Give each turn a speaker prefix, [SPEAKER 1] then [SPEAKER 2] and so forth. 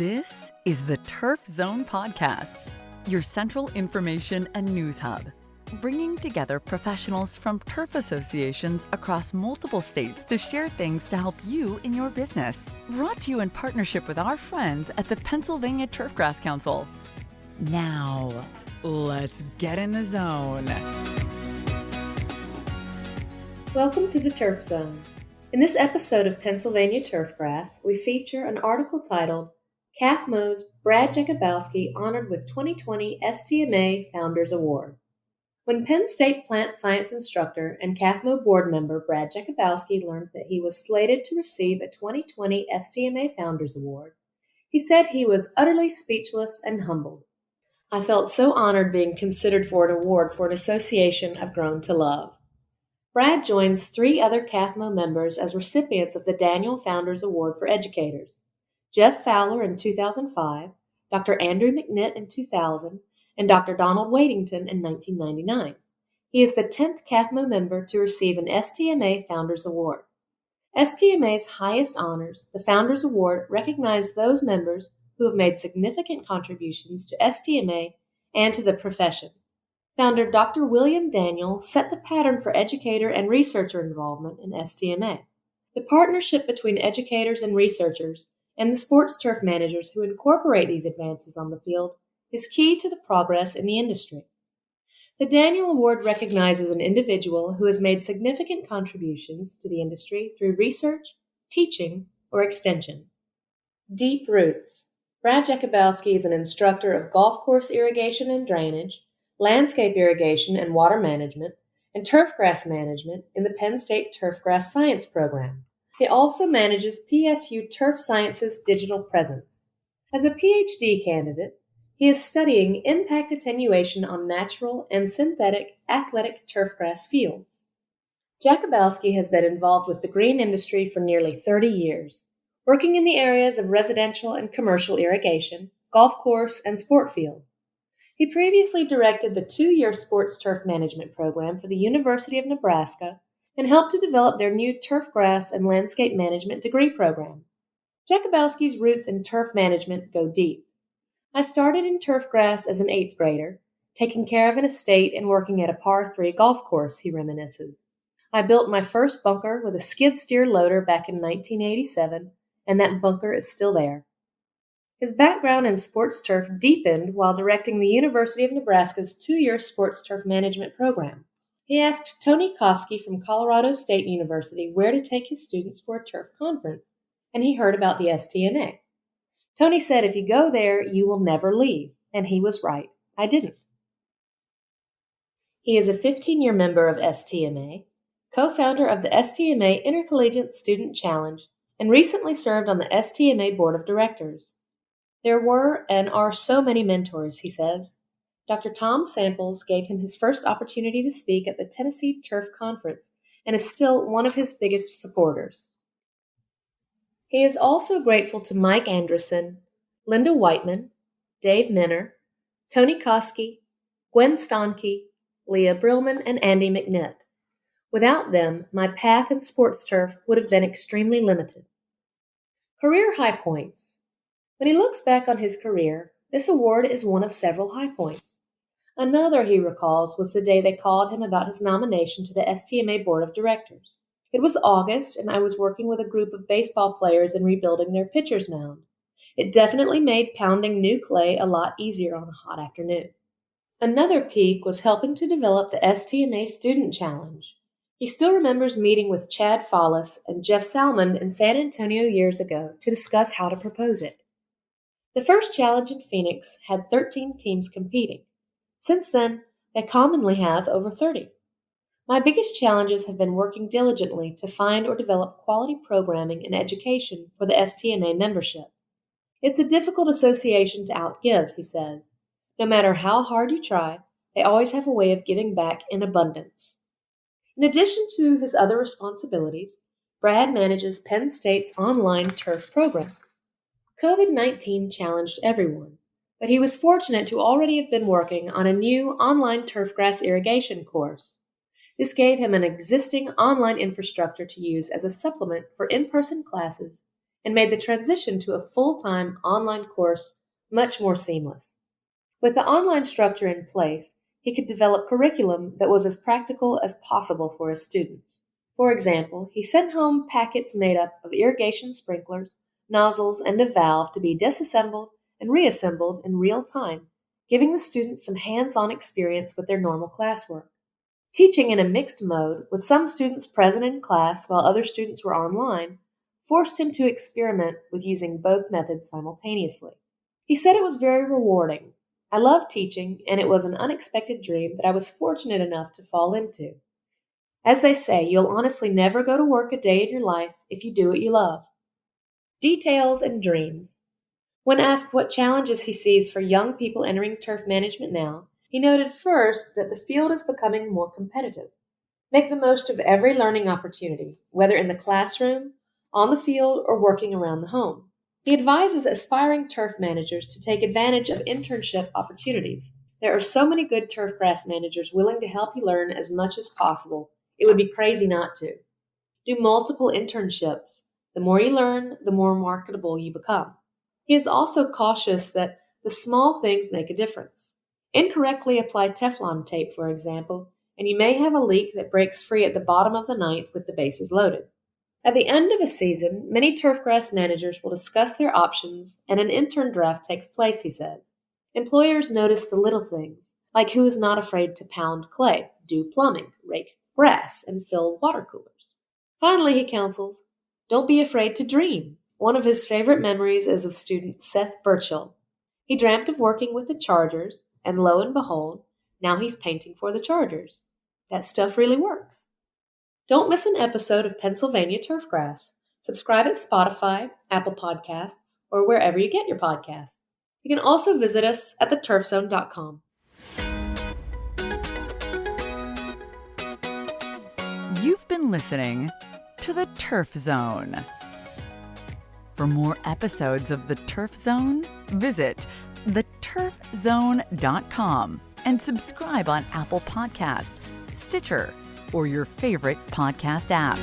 [SPEAKER 1] This is the Turf Zone Podcast, your central information and news hub, bringing together professionals from turf associations across multiple states to share things to help you in your business. Brought to you in partnership with our friends at the Pennsylvania Turfgrass Council. Now, let's get in the zone.
[SPEAKER 2] Welcome to the Turf Zone. In this episode of Pennsylvania Turfgrass, we feature an article titled KAFMO's Brad Jakubowski honored with 2020 STMA Founders Award. When Penn State Plant Science instructor and KAFMO Board member Brad Jakubowski learned that he was slated to receive a 2020 STMA Founders Award, he said he was utterly speechless and humbled. "I felt so honored being considered for an award for an association I've grown to love." Brad joins 3 other KAFMO members as recipients of the Daniel Founders Award for Educators: Jeff Fowler in 2005, Dr. Andrew McNitt in 2000, and Dr. Donald Waddington in 1999. He is the 10th KAFMO member to receive an STMA Founders Award. STMA's highest honors, the Founders Award, recognize those members who have made significant contributions to STMA and to the profession. Founder Dr. William Daniel set the pattern for educator and researcher involvement in STMA. The partnership between educators and researchers and the sports turf managers who incorporate these advances on the field is key to the progress in the industry. The Daniel Award recognizes an individual who has made significant contributions to the industry through research, teaching, or extension. Deep roots. Brad Jakubowski is an instructor of golf course irrigation and drainage, landscape irrigation and water management, and turfgrass management in the Penn State Turfgrass Science program. He also manages PSU Turf Science's digital presence. As a PhD candidate, he is studying impact attenuation on natural and synthetic athletic turfgrass fields. Jakubowski has been involved with the green industry for nearly 30 years, working in the areas of residential and commercial irrigation, golf course, and sport field. He previously directed the 2-year sports turf management program for the University of Nebraska and helped to develop their new turfgrass and landscape management degree program. Jakubowski's roots in turf management go deep. "I started in turfgrass as an 8th grader, taking care of an estate and working at a par 3 golf course," he reminisces. "I built my first bunker with a skid steer loader back in 1987, and that bunker is still there." His background in sports turf deepened while directing the University of Nebraska's 2-year sports turf management program. He asked Tony Koski from Colorado State University where to take his students for a turf conference, and he heard about the STMA. Tony said, "If you go there, you will never leave," and he was right. I didn't. He is a 15-year member of STMA, co-founder of the STMA Intercollegiate Student Challenge, and recently served on the STMA Board of Directors. "There were and are so many mentors," he says. Dr. Tom Samples gave him his first opportunity to speak at the Tennessee Turf Conference and is still one of his biggest supporters. He is also grateful to Mike Anderson, Linda Whiteman, Dave Minner, Tony Koski, Gwen Stonke, Leah Brillman, and Andy McNitt. "Without them, my path in sports turf would have been extremely limited." Career high points. When he looks back on his career, this award is one of several high points. Another he recalls was the day they called him about his nomination to the STMA Board of Directors. It was August, and I was working with a group of baseball players and rebuilding their pitcher's mound. It definitely made pounding new clay a lot easier on a hot afternoon. Another peak was helping to develop the STMA Student Challenge. He still remembers meeting with Chad Follis and Jeff Salmon in San Antonio years ago to discuss how to propose it. The first challenge in Phoenix had 13 teams competing. Since then, they commonly have over 30. "My biggest challenges have been working diligently to find or develop quality programming and education for the STMA membership. It's a difficult association to outgive," he says. "No matter how hard you try, they always have a way of giving back in abundance." In addition to his other responsibilities, Brad manages Penn State's online turf programs. COVID-19 challenged everyone, but he was fortunate to already have been working on a new online turfgrass irrigation course. This gave him an existing online infrastructure to use as a supplement for in-person classes and made the transition to a full-time online course much more seamless. With the online structure in place, he could develop curriculum that was as practical as possible for his students. For example, he sent home packets made up of irrigation sprinklers, nozzles, and a valve to be disassembled and reassembled in real time, giving the students some hands-on experience with their normal classwork. Teaching in a mixed mode, with some students present in class while other students were online, forced him to experiment with using both methods simultaneously. He said it was very rewarding. I love teaching, and it was an unexpected dream that I was fortunate enough to fall into. As they say, you'll honestly never go to work a day in your life if you do what you love. Details and dreams. When asked what challenges he sees for young people entering turf management now, he noted first that the field is becoming more competitive. Make the most of every learning opportunity, whether in the classroom, on the field, or working around the home. He advises aspiring turf managers to take advantage of internship opportunities. There are so many good turfgrass managers willing to help you learn as much as possible. It would be crazy not to. Do multiple internships. The more you learn, the more marketable you become. He is also cautious that the small things make a difference. Incorrectly apply Teflon tape, for example, and you may have a leak that breaks free at the bottom of the ninth with the bases loaded. At the end of a season, many turfgrass managers will discuss their options, and an intern draft takes place, he says. Employers notice the little things, like who is not afraid to pound clay, do plumbing, rake grass, and fill water coolers. Finally, he counsels, don't be afraid to dream. One of his favorite memories is of student Seth Burchill. He dreamt of working with the Chargers, and lo and behold, now he's painting for the Chargers. That stuff really works. Don't miss an episode of Pennsylvania Turfgrass. Subscribe at Spotify, Apple Podcasts, or wherever you get your podcasts. You can also visit us at theturfzone.com.
[SPEAKER 1] You've been listening to The Turf Zone. For more episodes of The Turf Zone, visit theturfzone.com and subscribe on Apple Podcast, Stitcher, or your favorite podcast app.